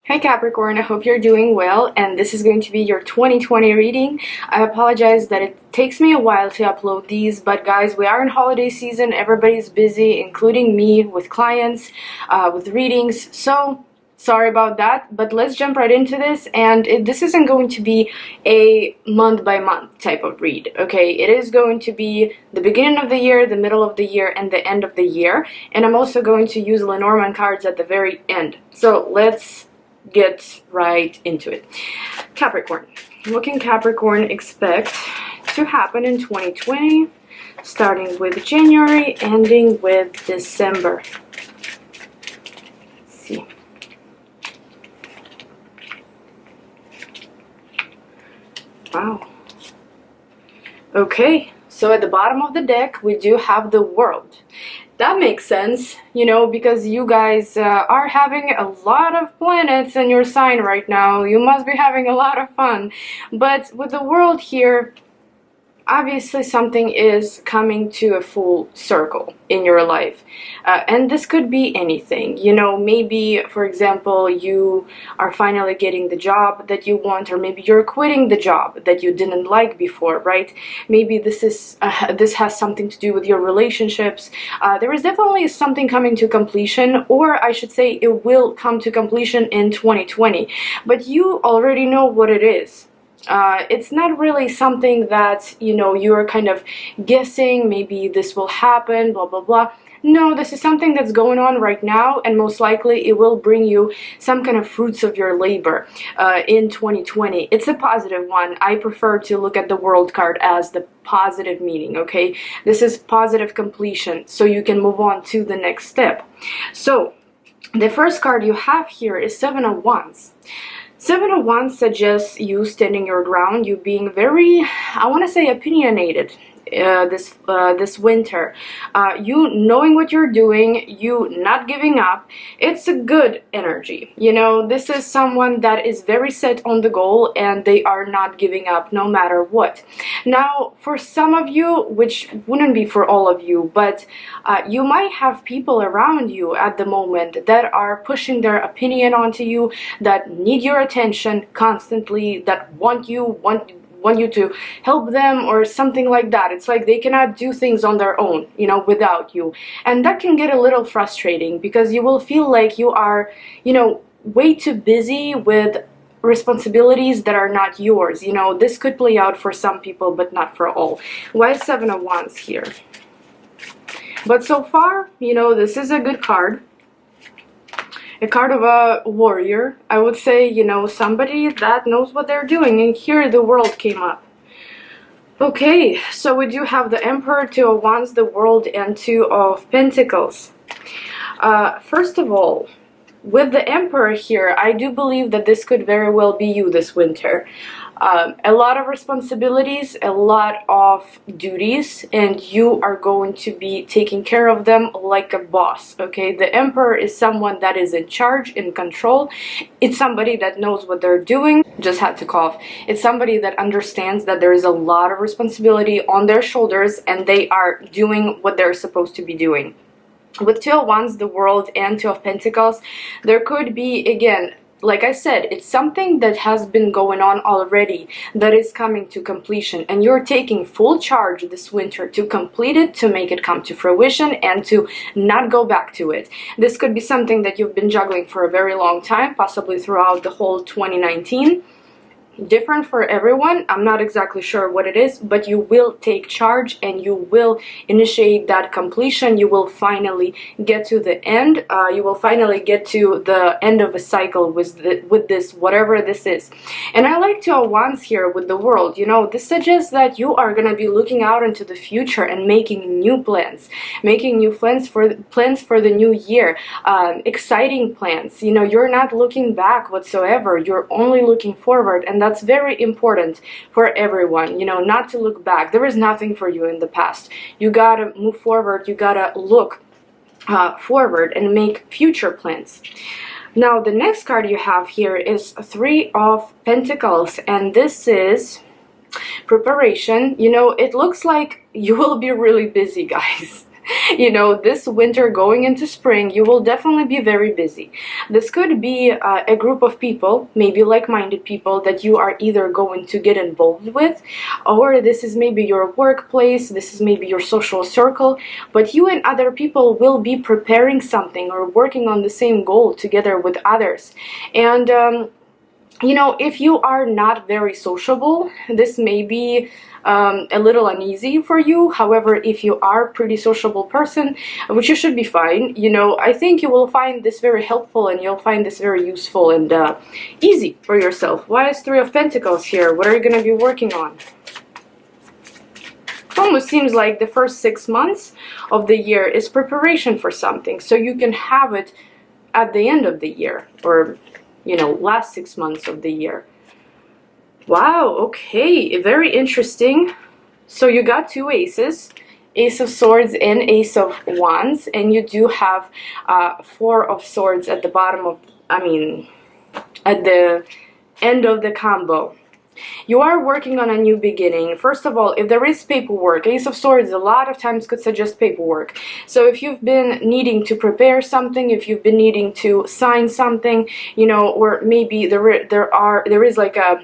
Hi Capricorn, I hope you're doing well, and this is going to be your 2020 reading. I apologize that it takes me a while to upload these, but guys, we are in holiday season, everybody's busy, including me, with clients, with readings, so sorry about that, but let's jump right into this. And this isn't going to be a month by month type of read, okay? It is going to be the beginning of the year, the middle of the year, and the end of the year, and I'm also going to use Lenormand cards at the very end. So let's get right into it. Capricorn. What can Capricorn expect to happen in 2020, starting with January, ending with December? Let's see. Wow. Okay, so at the bottom of the deck, we do have the World. That makes sense, you know, because you guys are having a lot of planets in your sign right now. You must be having a lot of fun. But with the World here, obviously something is coming to a full circle in your life. And this could be anything, you know, maybe, for example, you are finally getting the job that you want, or maybe you're quitting the job that you didn't like before, right? Maybe this has something to do with your relationships. There is definitely something coming to completion, or I should say it will come to completion in 2020, but you already know what it is. It's not really something that, you know, you're kind of guessing, maybe this will happen, blah, blah, blah. No, this is something that's going on right now, and most likely it will bring you some kind of fruits of your labor in 2020. It's a positive one. I prefer to look at the World card as the positive meaning, okay? This is positive completion, so you can move on to the next step. So, the first card you have here is Seven of Wands. Seven of Wands suggests you standing your ground, you being very, I want to say, opinionated this winter. You knowing what you're doing, you not giving up. It's a good energy. You know, this is someone that is very set on the goal and they are not giving up no matter what. Now, for some of you, which wouldn't be for all of you, but you might have people around you at the moment that are pushing their opinion onto you, that need your attention constantly, that want you to help them or something like that. It's like they cannot do things on their own, you know, without you. And that can get a little frustrating because you will feel like you are, you know, way too busy with responsibilities that are not yours. You know, this could play out for some people, but not for all. Why is Seven of Wands here? But so far, you know, this is a good card. A card of a warrior, I would say, you know, somebody that knows what they're doing, and here the World came up. Okay, so we do have the Emperor, Two of Wands, the World, and Two of Pentacles. First of all, with the Emperor here, I do believe that this could very well be you this winter. A lot of responsibilities, a lot of duties, and you are going to be taking care of them like a boss, okay? The Emperor is someone that is in charge, in control. It's somebody that knows what they're doing. Just had to cough. It's somebody that understands that there is a lot of responsibility on their shoulders and they are doing what they're supposed to be doing. With Two of Wands, the World, and Two of Pentacles, there could be, again, like I said, it's something that has been going on already that is coming to completion, and you're taking full charge this winter to complete it, to make it come to fruition, and to not go back to it. This could be something that you've been juggling for a very long time, possibly throughout the whole 2019. Different for everyone. I'm not exactly sure what it is, but you will take charge and you will initiate that completion. You will finally get to the end. You will finally get to the end of a cycle with this, whatever this is. And I like Two of Wands here with the World. You know, this suggests that you are going to be looking out into the future and making new plans, for the new year, exciting plans. You know, you're not looking back whatsoever. You're only looking forward, and that's very important for everyone, you know, not to look back. There is nothing for you in the past. You gotta move forward, you gotta look forward and make future plans. Now, the next card you have here is Three of Pentacles, and this is preparation. You know, it looks like you will be really busy, guys. You know, this winter going into spring, you will definitely be very busy. This could be a group of people, maybe like-minded people, that you are either going to get involved with, or this is maybe your workplace, this is maybe your social circle, but you and other people will be preparing something or working on the same goal together with others. And you know, if you are not very sociable, this may be a little uneasy for you. However, if you are a pretty sociable person, which you should be fine, you know, I think you will find this very helpful and you'll find this very useful and easy for yourself. Why is Three of Pentacles here? What are you going to be working on? It almost seems like the first 6 months of the year is preparation for something, so you can have it at the end of the year, or you know, last 6 months of the year. Wow, okay, very interesting. So you got two aces, Ace of Swords and Ace of Wands, and you do have Four of Swords at the bottom of, at the end of the combo. You are working on a new beginning. First of all, if there is paperwork, Ace of Swords a lot of times could suggest paperwork. So if you've been needing to prepare something, if you've been needing to sign something, you know, or maybe there is like a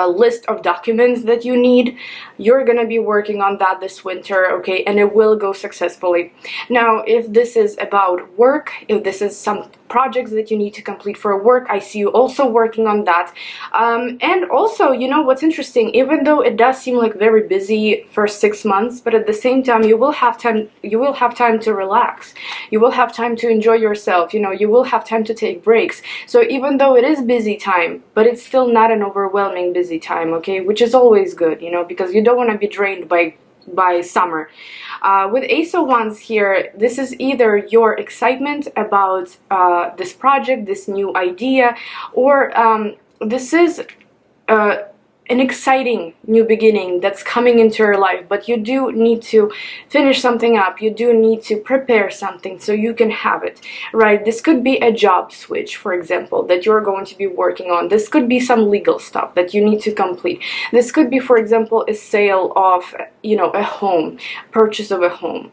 list of documents that you need, you're gonna be working on that this winter, okay, and it will go successfully. Now, if this is about work, if this is some projects that you need to complete for work, I see you also working on that. And also, you know what's interesting, even though it does seem like very busy for 6 months, but at the same time you will have time to relax, you will have time to enjoy yourself, you know, you will have time to take breaks. So even though it is busy time, but it's still not an overwhelming busy time, okay, which is always good, you know, because you don't want to be drained by summer. With Ace of Wands here, this is either your excitement about this project, this new idea, or this is an exciting new beginning that's coming into your life, but you do need to finish something up, you do need to prepare something so you can have it, right? This could be a job switch, for example, that you're going to be working on. This could be some legal stuff that you need to complete. This could be, for example, a sale of, you know, a home, purchase of a home.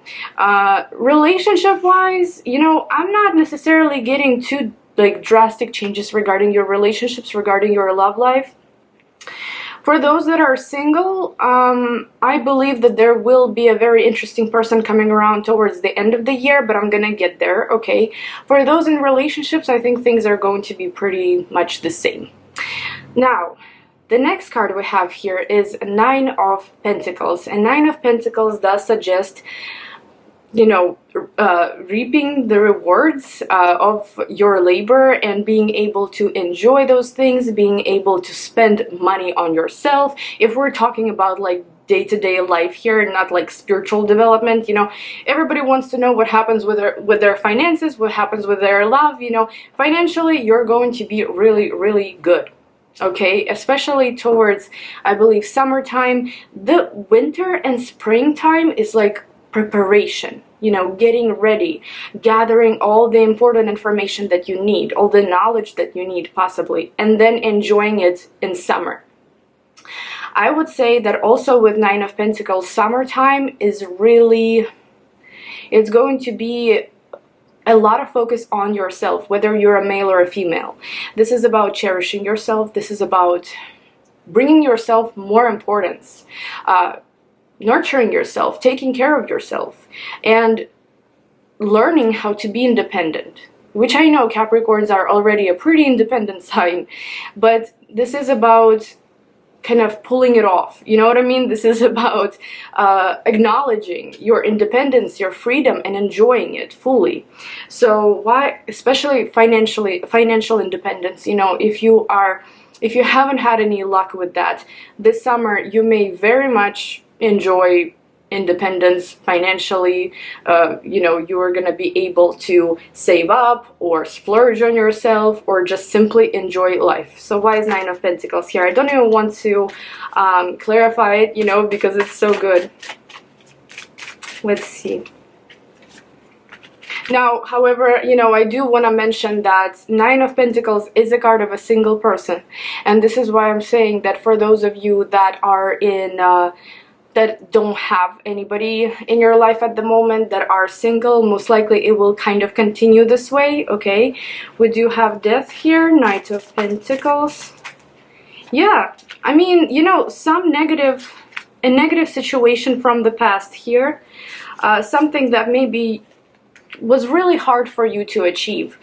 Relationship wise, you know, I'm not necessarily getting too like drastic changes regarding your relationships, regarding your love life. For those that are single, I believe that there will be a very interesting person coming around towards the end of the year, but I'm gonna get there, okay? For those in relationships, I think things are going to be pretty much the same. Now, the next card we have here is Nine of Pentacles, and Nine of Pentacles does suggest, you know, reaping the rewards of your labor and being able to enjoy those things, being able to spend money on yourself. If we're talking about like day-to-day life here, not like spiritual development, you know, everybody wants to know what happens with their finances, what happens with their love, you know. Financially, you're going to be really, really good. Okay, especially towards, I believe, summertime. The winter and springtime is like preparation, you know, getting ready, gathering all the important information that you need, all the knowledge that you need possibly, and then enjoying it in summer. I would say that also with Nine of Pentacles, summertime is really, it's going to be a lot of focus on yourself, whether you're a male or a female. This is about cherishing yourself. This is about bringing yourself more importance, nurturing yourself, taking care of yourself, and learning how to be independent, which I know Capricorns are already a pretty independent sign, but this is about kind of pulling it off, you know what I mean? This is about acknowledging your independence, your freedom, and enjoying it fully. So why, especially financial independence, you know, if you haven't had any luck with that, this summer you may very much enjoy independence financially. You know, you are gonna be able to save up or splurge on yourself or just simply enjoy life. So why is Nine of Pentacles here? I don't even want to clarify it, you know, because it's so good. Let's see. Now, however, you know, I do want to mention that Nine of Pentacles is a card of a single person, and this is why I'm saying that for those of you that are in that don't have anybody in your life at the moment, that are single, most likely it will kind of continue this way, okay? We do have death here, Knight of Pentacles. Yeah, I mean, you know, a negative situation from the past here, something that maybe was really hard for you to achieve,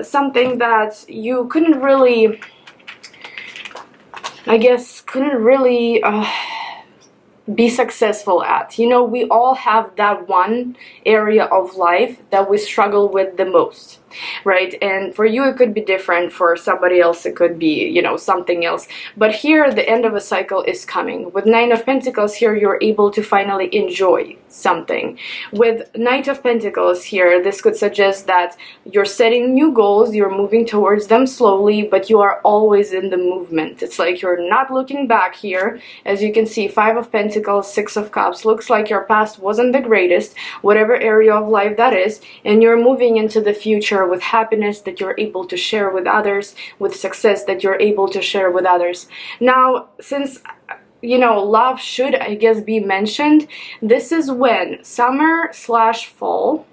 something that you couldn't really, I guess, couldn't really be successful at. You know, we all have that one area of life that we struggle with the most, right? And for you it could be different, for somebody else it could be, you know, something else. But here the end of a cycle is coming. With Nine of Pentacles here, you're able to finally enjoy something. With Knight of Pentacles here, this could suggest that you're setting new goals, you're moving towards them slowly, but you are always in the movement. It's like you're not looking back here. As you can see, Five of Pentacles, Six of Cups, looks like your past wasn't the greatest, whatever area of life that is, and you're moving into the future with happiness that you're able to share with others, with success that you're able to share with others. Now, since, you know, love should, I guess, be mentioned, this is when summer/fall,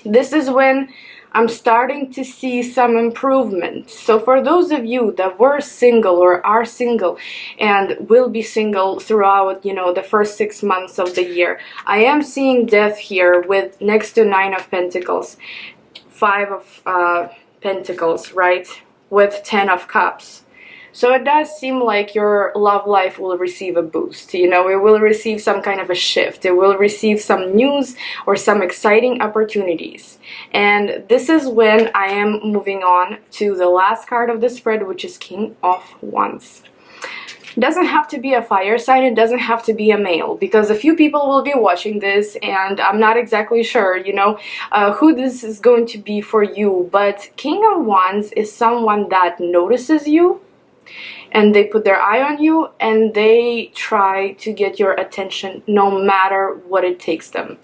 this is when I'm starting to see some improvement. So for those of you that were single or are single and will be single throughout, you know, the first 6 months of the year, I am seeing death here with next to Nine of Pentacles, Five of Pentacles, right, with 10 of Cups. So it does seem like your love life will receive a boost. You know, it will receive some kind of a shift. It will receive some news or some exciting opportunities. And this is when I am moving on to the last card of the spread, which is King of Wands. It doesn't have to be a fire sign, it doesn't have to be a male, because a few people will be watching this and I'm not exactly sure, you know, who this is going to be for you. But King of Wands is someone that notices you, and they put their eye on you, and they try to get your attention no matter what it takes them.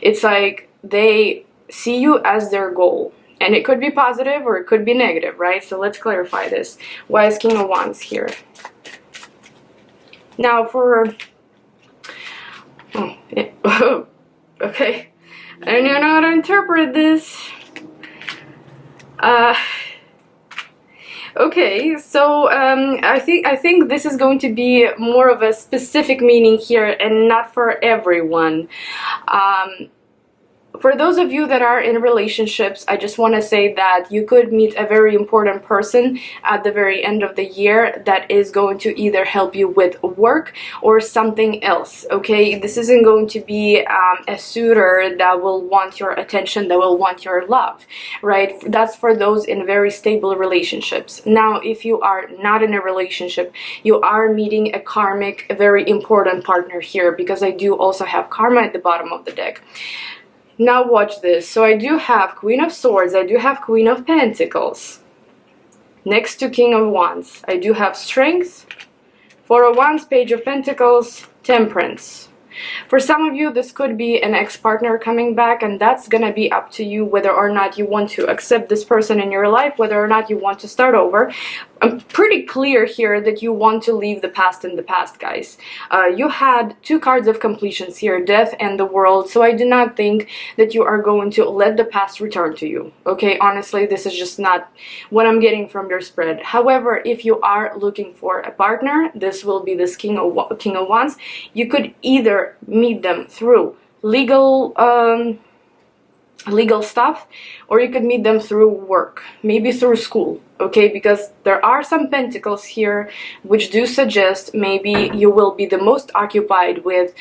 It's like they see you as their goal, and it could be positive or it could be negative, right? So let's clarify this. Why is King of Wands here? Now for okay, I don't even know how to interpret this. Okay, so I think this is going to be more of a specific meaning here and not for everyone. For those of you that are in relationships, I just want to say that you could meet a very important person at the very end of the year that is going to either help you with work or something else, okay? This isn't going to be a suitor that will want your attention, that will want your love, right? That's for those in very stable relationships. Now, if you are not in a relationship, you are meeting a karmic, a very important partner here, because I do also have karma at the bottom of the deck. Now watch this. So I do have Queen of Swords, I do have Queen of Pentacles. Next to King of Wands, I do have Strength, Four of Wands, Page of Pentacles, Temperance. For some of you, this could be an ex-partner coming back, and that's gonna be up to you whether or not you want to accept this person in your life, whether or not you want to start over. I'm pretty clear here that you want to leave the past in the past, guys. You had two cards of completions here, Death and the World, so I do not think that you are going to let the past return to you, okay? Honestly, this is just not what I'm getting from your spread. However, if you are looking for a partner, this will be this King of Wands. You could either meet them through legal stuff, or you could meet them through work, maybe through school, okay? Because there are some pentacles here which do suggest maybe you will be the most occupied with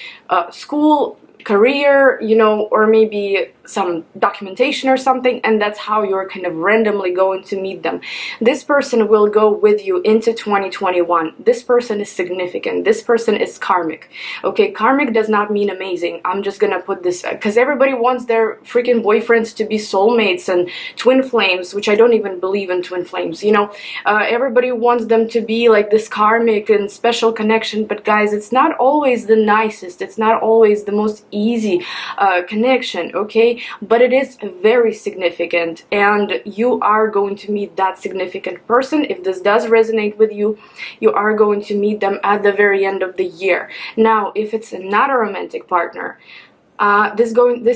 school, career, you know, or maybe some documentation or something, and that's how you're kind of randomly going to meet them. This person will go with you into 2021. This person is significant. This person is karmic. Okay, karmic does not mean amazing. I'm just gonna put this, because everybody wants their freaking boyfriends to be soulmates and twin flames, which I don't even believe in twin flames, you know. Everybody wants them to be like this karmic and special connection, but guys, it's not always the nicest. It's not always the most easy connection, okay? okay, but it is very significant, and you are going to meet that significant person. If this does resonate with you, you are going to meet them at the very end of the year. Now, if it's not a romantic partner, this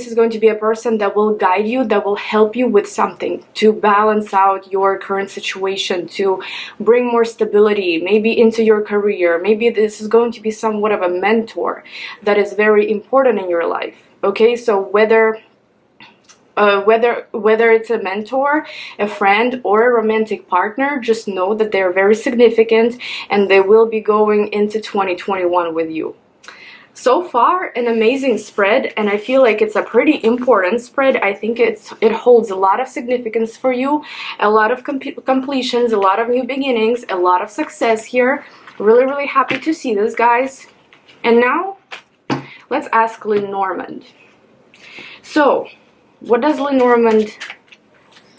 is going to be a person that will guide you, that will help you with something to balance out your current situation, to bring more stability maybe into your career. Maybe this is going to be somewhat of a mentor that is very important in your life. Okay, so whether it's a mentor, a friend, or a romantic partner, just know that they're very significant and they will be going into 2021 with you. So far, an amazing spread, and I feel like it's a pretty important spread. I think it holds a lot of significance for you, a lot of completions, a lot of new beginnings, a lot of success here. Really, really happy to see this, guys. And now, let's ask Lenormand. So, what does Lenormand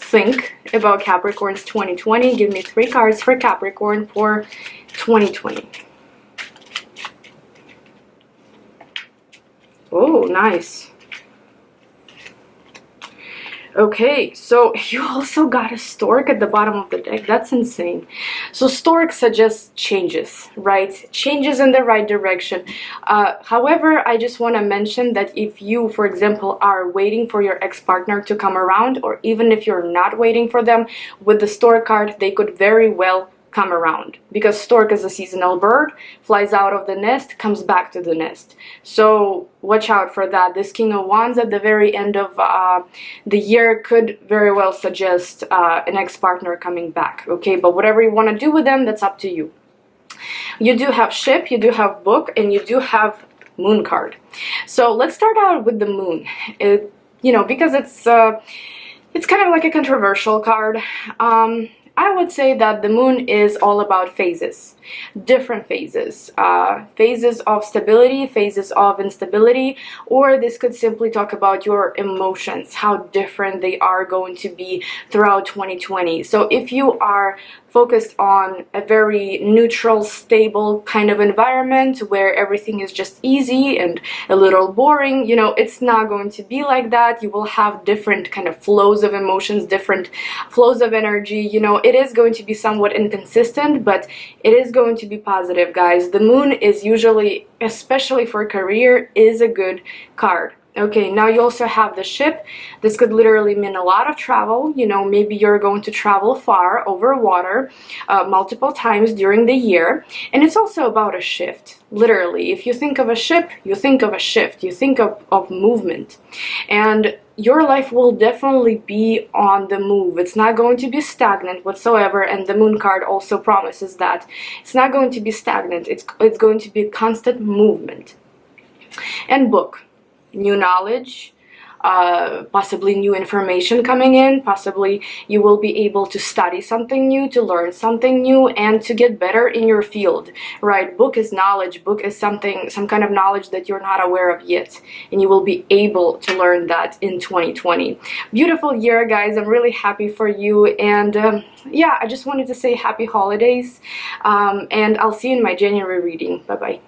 think about Capricorn's 2020? Give me 3 cards for Capricorn for 2020. Oh, nice. Okay, so you also got a stork at the bottom of the deck. That's insane. So stork suggests changes, right? Changes in the right direction. However, I just want to mention that if you, for example, are waiting for your ex-partner to come around, or even if you're not waiting for them, with the stork card, they could very well come around, because stork is a seasonal bird, flies out of the nest, comes back to the nest. So watch out for that. This King of Wands at the very end of the year could very well suggest an ex-partner coming back. Okay, but whatever you want to do with them, that's up to you. You do have ship, you do have book, and you do have moon card. So let's start out with the moon. You know, because it's kind of like a controversial card. I would say that the moon is all about phases, different phases, phases of stability, phases of instability, or this could simply talk about your emotions, how different they are going to be throughout 2020. So if you are focused on a very neutral, stable kind of environment where everything is just easy and a little boring, you know, it's not going to be like that. You will have different kind of flows of emotions, different flows of energy. You know, it is going to be somewhat inconsistent, but it is going to be positive, guys. The moon is usually, especially for career, is a good card. Okay, now you also have the ship. This could literally mean a lot of travel. You know, maybe you're going to travel far over water multiple times during the year. And it's also about a shift. Literally, if you think of a ship, you think of a shift. You think of movement. And your life will definitely be on the move. It's not going to be stagnant whatsoever. And the moon card also promises that it's not going to be stagnant. It's going to be constant movement. And book. New knowledge, possibly new information coming in, possibly you will be able to study something new, to learn something new, and to get better in your field, right? Book is knowledge. Book is some kind of knowledge that you're not aware of yet, and you will be able to learn that in 2020. Beautiful year, guys. I'm really happy for you, and yeah, I just wanted to say happy holidays, and I'll see you in my January reading. Bye-bye.